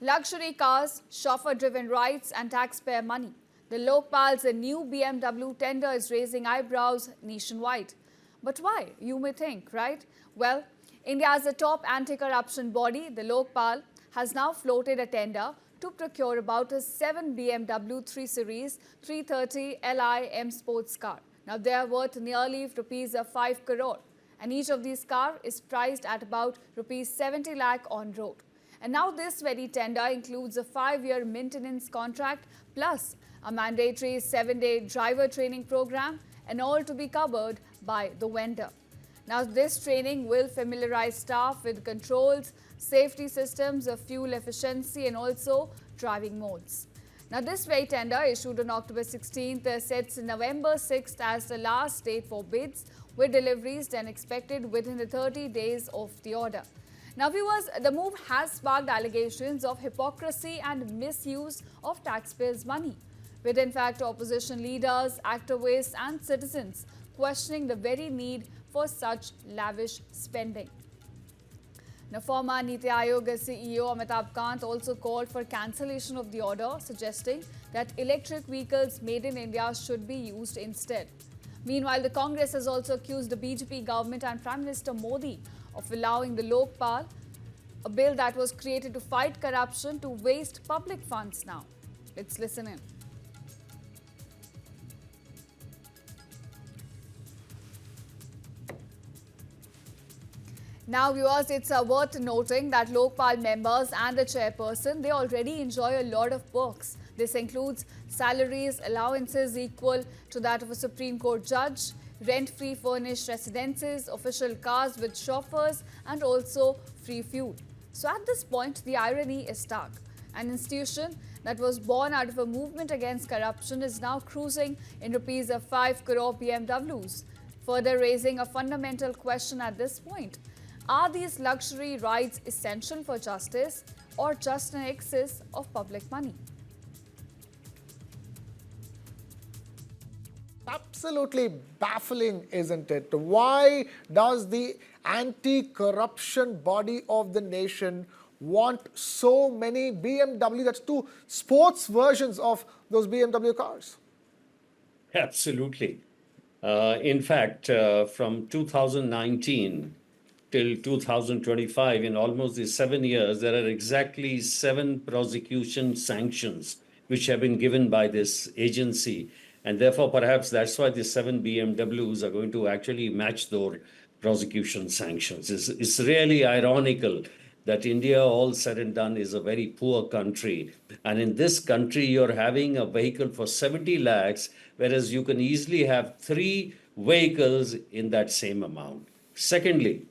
Luxury cars, chauffeur-driven rides and taxpayer money. The Lokpal's new BMW tender is raising eyebrows nationwide. But why, you may think, right? Well, India's top anti-corruption body, the Lokpal, has now floated a tender to procure about a 7 BMW 3 Series 330 Li M sports car. Now, they are worth nearly rupees 5 crore. And each of these cars is priced at about rupees 70 lakh on road. And now this very tender includes a 5-year maintenance contract plus a mandatory 7-day driver training program, and all to be covered by the vendor. Now this training will familiarize staff with controls, safety systems of fuel efficiency and also driving modes. Now this very tender issued on October 16th sets November 6th as the last date for bids, with deliveries then expected within the 30 days of the order. Now viewers, the move has sparked allegations of hypocrisy and misuse of taxpayers' money, with in fact opposition leaders, activists and citizens questioning the very need for such lavish spending. Now former NITI Aayog CEO Amitabh Kant also called for cancellation of the order, suggesting that electric vehicles made in India should be used instead. Meanwhile, the Congress has also accused the BJP government and Prime Minister Modi of allowing the Lokpal, a bill that was created to fight corruption, to waste public funds now. Let's listen in. Now viewers, it's worth noting that Lokpal members and the chairperson, they already enjoy a lot of perks. This includes salaries, allowances equal to that of a Supreme Court judge, rent-free furnished residences, official cars with chauffeurs and also free fuel. So at this point, the irony is stark. An institution that was born out of a movement against corruption is now cruising in rupees 5 crore BMWs, further raising a fundamental question at this point. Are these luxury rides essential for justice or just an excess of public money? Absolutely baffling, isn't it? Why does the anti-corruption body of the nation want so many BMW, that's two sports versions of those BMW cars? Absolutely. In fact, from 2019 till 2025, in almost these 7 years, there are exactly 7 prosecution sanctions which have been given by this agency. And therefore, perhaps that's why the 7 BMWs are going to actually match those prosecution sanctions. It's really ironical that India, all said and done, is a very poor country. And in this country, you're having a vehicle for 70 lakhs, whereas you can easily have 3 vehicles in that same amount. Secondly,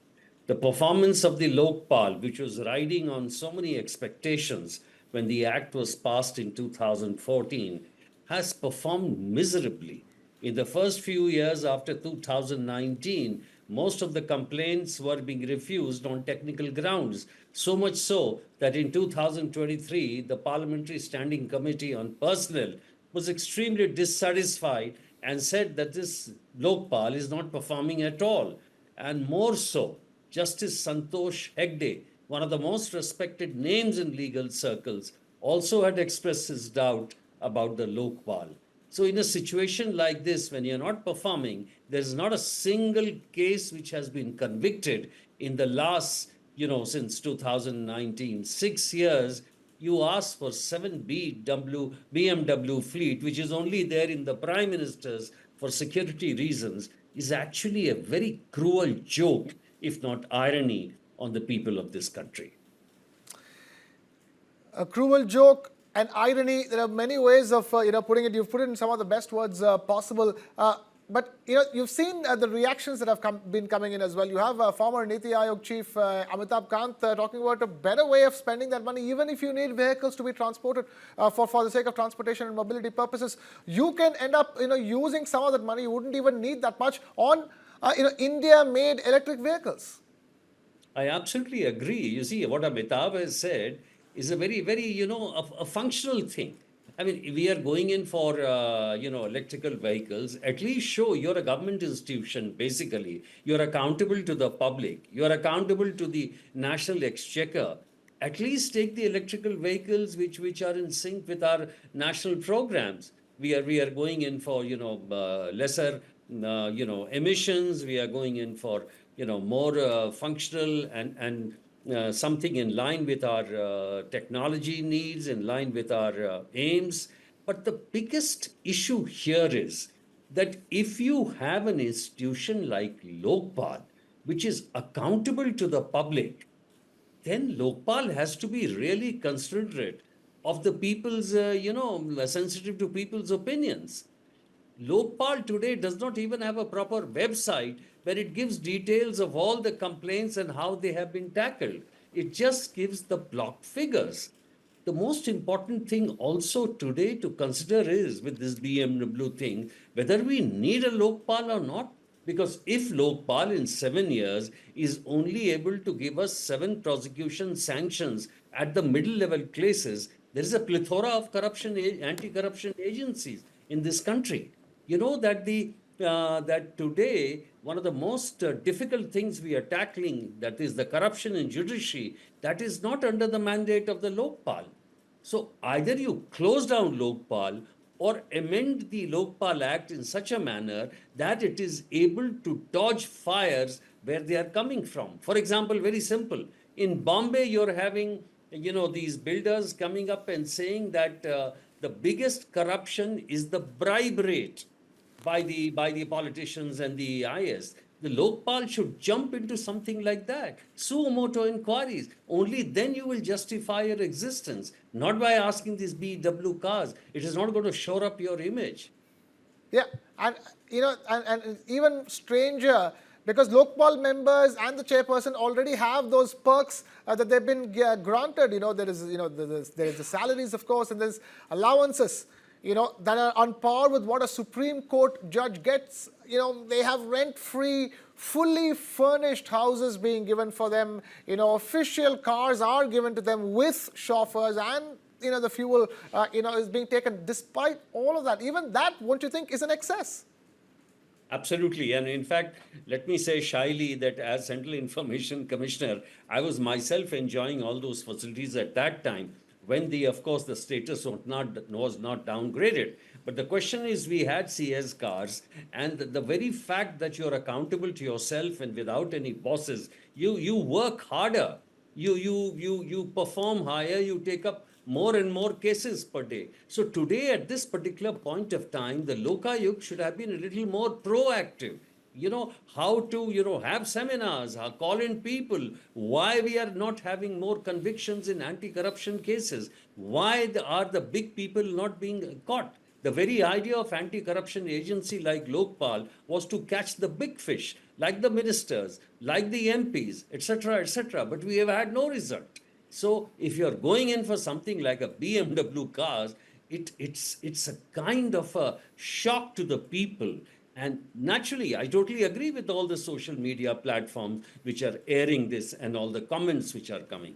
the performance of the Lokpal, which was riding on so many expectations when the act was passed in 2014, has performed miserably. In the first few years after 2019, most of the complaints were being refused on technical grounds. So much so that in 2023, the Parliamentary Standing Committee on Personnel was extremely dissatisfied and said that this Lokpal is not performing at all. And more so, Justice Santosh Hegde, one of the most respected names in legal circles, also had expressed his doubt about the Lokpal. So in a situation like this, when you're not performing, there's not a single case which has been convicted in the last, since 2019. 6 years, you ask for 7 BMW fleet, which is only there in the Prime Minister's for security reasons, is actually a very cruel joke, if not irony, on the people of this country. A cruel joke and irony. There are many ways of putting it. You've put it in some of the best words possible. But you've seen the reactions that have been coming in as well. You have former NITI Aayog chief Amitabh Kant talking about a better way of spending that money. Even if you need vehicles to be transported for the sake of transportation and mobility purposes, you can end up using some of that money. You wouldn't even need that much on India-made electric vehicles. I absolutely agree. You see, what Amitabh has said is a very, very, a functional thing. I mean, we are going in for, electrical vehicles. At least show you're a government institution, basically. You're accountable to the public. You're accountable to the national exchequer. At least take the electrical vehicles which are in sync with our national programs. We are going in for lesser emissions. We are going in for more functional and something in line with our technology needs, in line with our aims. But the biggest issue here is that if you have an institution like Lokpal, which is accountable to the public, then Lokpal has to be really considerate of the people's, sensitive to people's opinions. Lokpal today does not even have a proper website where it gives details of all the complaints and how they have been tackled. It just gives the block figures. The most important thing also today to consider is with this BMW thing, whether we need a Lokpal or not. Because if Lokpal in 7 years is only able to give us 7 prosecution sanctions at the middle level places, there is a plethora of anti-corruption agencies in this country. You know that that today one of the most difficult things we are tackling, that is the corruption in judiciary, that is not under the mandate of the Lokpal. So either you close down Lokpal or amend the Lokpal Act in such a manner that it is able to dodge fires where they are coming from. For example, very simple. In Bombay, you're having, these builders coming up and saying that the biggest corruption is the bribe rate by the politicians and the IS. The Lokpal should jump into something like that. Suo motu inquiries. Only then you will justify your existence, not by asking these BMW cars. It is not going to shore up your image. Yeah, and and even stranger, because Lokpal members and the chairperson already have those perks that they've been granted. There is the salaries, of course, and there's allowances, that are on par with what a Supreme Court judge gets. They have rent-free, fully furnished houses being given for them. Official cars are given to them with chauffeurs, and the fuel, is being taken. Despite all of that, even that, won't you think, is an excess? Absolutely. And in fact, let me say shyly that as Central Information Commissioner, I was myself enjoying all those facilities at that time when of course, the status was not downgraded. But the question is, we had CS cars, and the very fact that you're accountable to yourself and without any bosses, you work harder, you perform higher, you take up more and more cases per day. So today, at this particular point of time, the Lokayuk should have been a little more proactive. How to, have seminars, call in people, why we are not having more convictions in anti-corruption cases, why are the big people not being caught. The very idea of anti-corruption agency like Lokpal was to catch the big fish, like the ministers, like the MPs, etc., etc. But we have had no result. So if you're going in for something like a BMW cars, it's a kind of a shock to the people. And naturally, I totally agree with all the social media platforms which are airing this and all the comments which are coming.